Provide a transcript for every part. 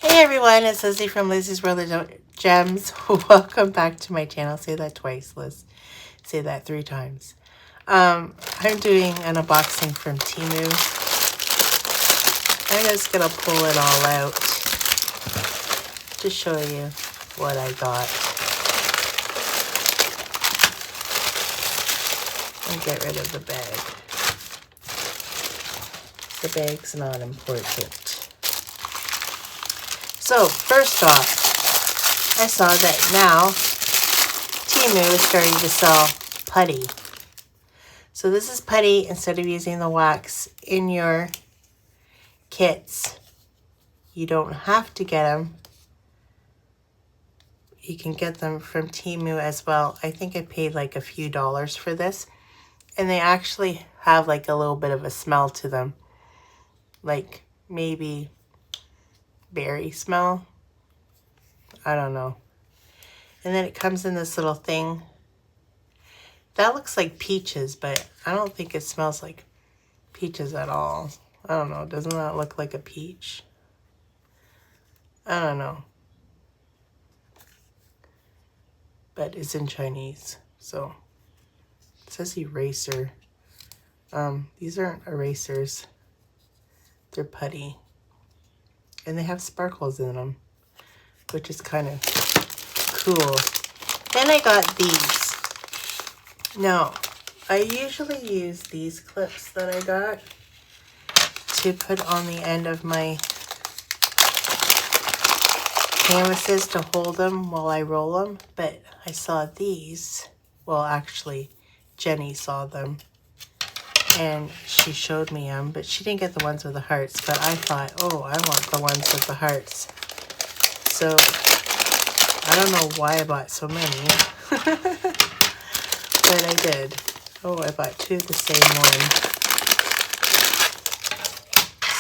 Hey everyone, it's Lizzie from Lizzie's World of Gems. Welcome back to my channel. Say that twice, Liz. Say that 3 times. I'm doing an unboxing from Temu. I'm just gonna pull it all out to show you what I got. And get rid of the bag. The bag's not important. So, first off, I saw that now Temu is starting to sell putty. So this is putty instead of using the wax in your kits. You don't have to get them. You can get them from Temu as well. I think I paid like a few dollars for this. And they actually have like a little bit of a smell to them. Like maybe berry smell. I don't know. And then it comes in this little thing. That looks like peaches, but I don't think it smells like peaches at all. I don't know. Doesn't that look like a peach? I don't know. But it's in Chinese, so it says eraser. These aren't erasers. They're putty. And they have sparkles in them, which is kind of cool. Then I got these. Now, I usually use these clips that I got to put on the end of my canvases to hold them while I roll them, but I saw these. Well, actually, Jenny saw them. And she showed me them, but she didn't get the ones with the hearts. But I thought, oh, I want the ones with the hearts. So, I don't know why I bought so many. But I did. Oh, I bought 2 of the same one.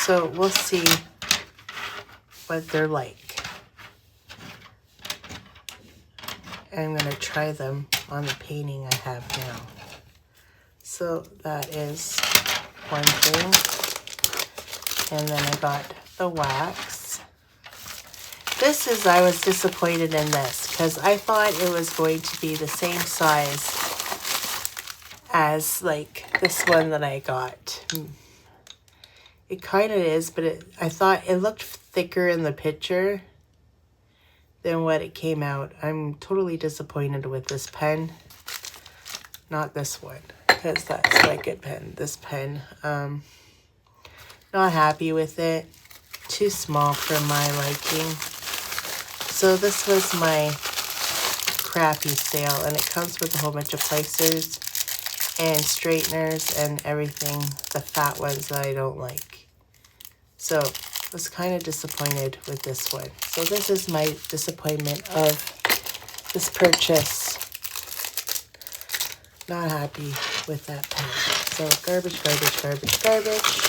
So, we'll see what they're like. And I'm going to try them on the painting I have now. So that is one thing. And then I got the wax. I was disappointed in this because I thought it was going to be the same size as like this one that I got. It kind of is, but I thought it looked thicker in the picture than what it came out. I'm totally disappointed with this pen. Not this one, because that's like a pen. This pen, not happy with it. Too small for my liking. So this was my crappy sale, and it comes with a whole bunch of placers and straighteners and everything, the fat ones that I don't like. So I was kind of disappointed with this one. So this is my disappointment of this purchase. Not happy with that pen. So garbage, garbage, garbage, garbage.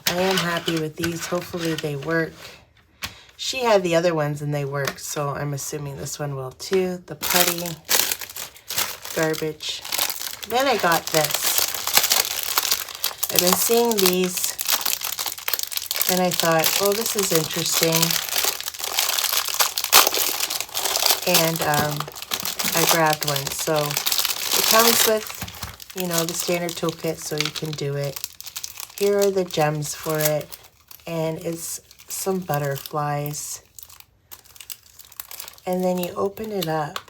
I am happy with these. Hopefully they work. She had the other ones and they worked, so I'm assuming this one will too. The putty, garbage. Then I got this. I've been seeing these and I thought, oh, this is interesting. And I grabbed one. So it comes with, you know, the standard toolkit, so you can do it. Here are the gems for it, and it's some butterflies. And then you open it up,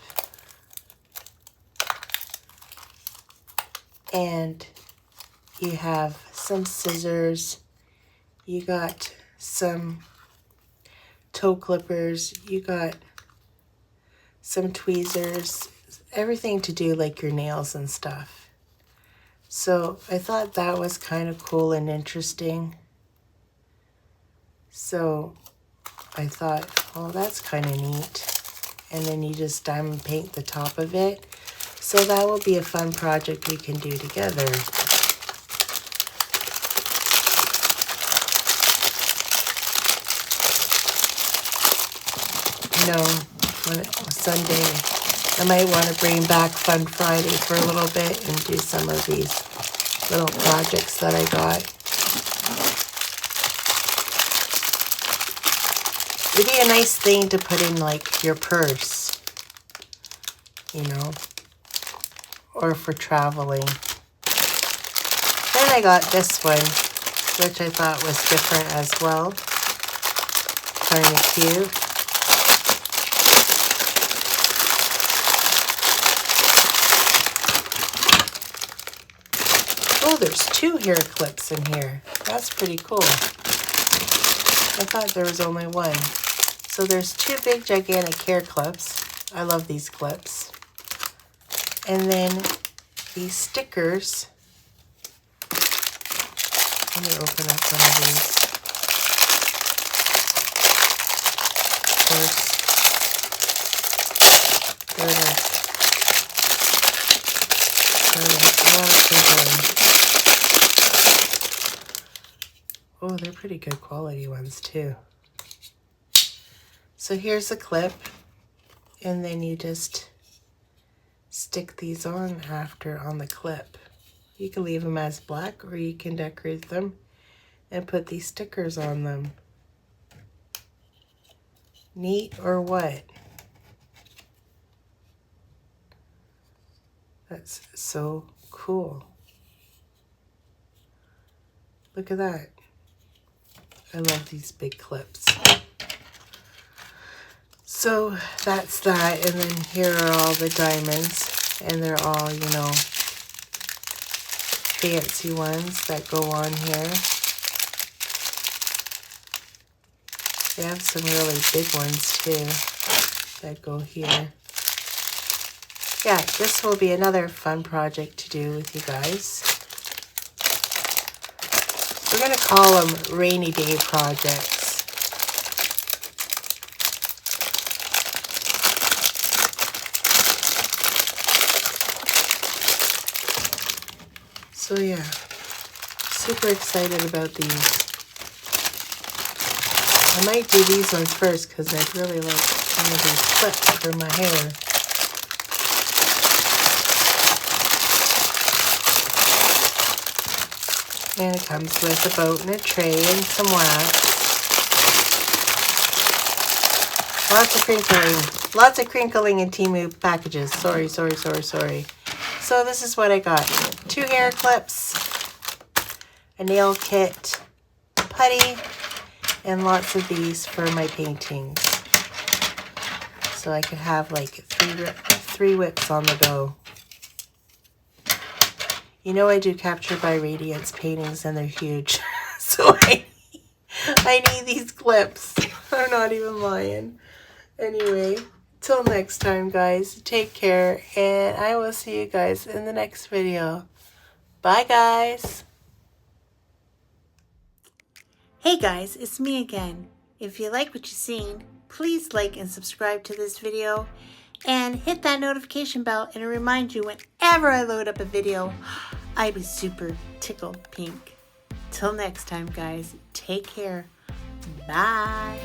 and you have some scissors. You got some toe clippers. You got some tweezers. Everything to do like your nails and stuff. So I thought that was kind of cool and interesting. So I thought, oh, that's kind of neat. And then you just diamond paint the top of it. So that will be a fun project we can do together. You know, when it was Sunday, I might want to bring back Fun Friday for a little bit and do some of these little projects that I got. It'd be a nice thing to put in like your purse, you know, or for traveling. Then I got this one, which I thought was different as well. Kind of cute. Oh, there's 2 hair clips in here. That's pretty cool. I thought there was only 1. So there's 2 big gigantic hair clips. I love these clips. And then these stickers. Let me open up one of these. First. There it is. A lot of crinkling. Oh, they're pretty good quality ones too. So here's a clip, and then you just stick these on after on the clip. You can leave them as black, or you can decorate them and put these stickers on them. Neat or what? That's so cool. Look at that. I love these big clips. So that's that, and then here are all the diamonds, and they're all, you know, fancy ones that go on here. They have some really big ones too that go here. Yeah, this will be another fun project to do with you guys. We're going to call them rainy day projects. So yeah, super excited about these. I might do these ones first because I'd really like some of these clips for my hair. And it comes with a boat and a tray and some wax. Lots of crinkling. Lots of crinkling in Temu packages. Sorry. So this is what I got. 2 hair clips, a nail kit, putty, and lots of these for my paintings. So I could have like 3 whips on the go. You know I do Captured by Radiance paintings, and they're huge. So I need these clips. I'm not even lying. Anyway, till next time, guys. Take care, and I will see you guys in the next video. Bye, guys. Hey guys, it's me again. If you like what you've seen, please like and subscribe to this video. And hit that notification bell, and it'll remind you whenever I load up a video. I'd be super tickled pink. Till next time, guys. Take care. Bye.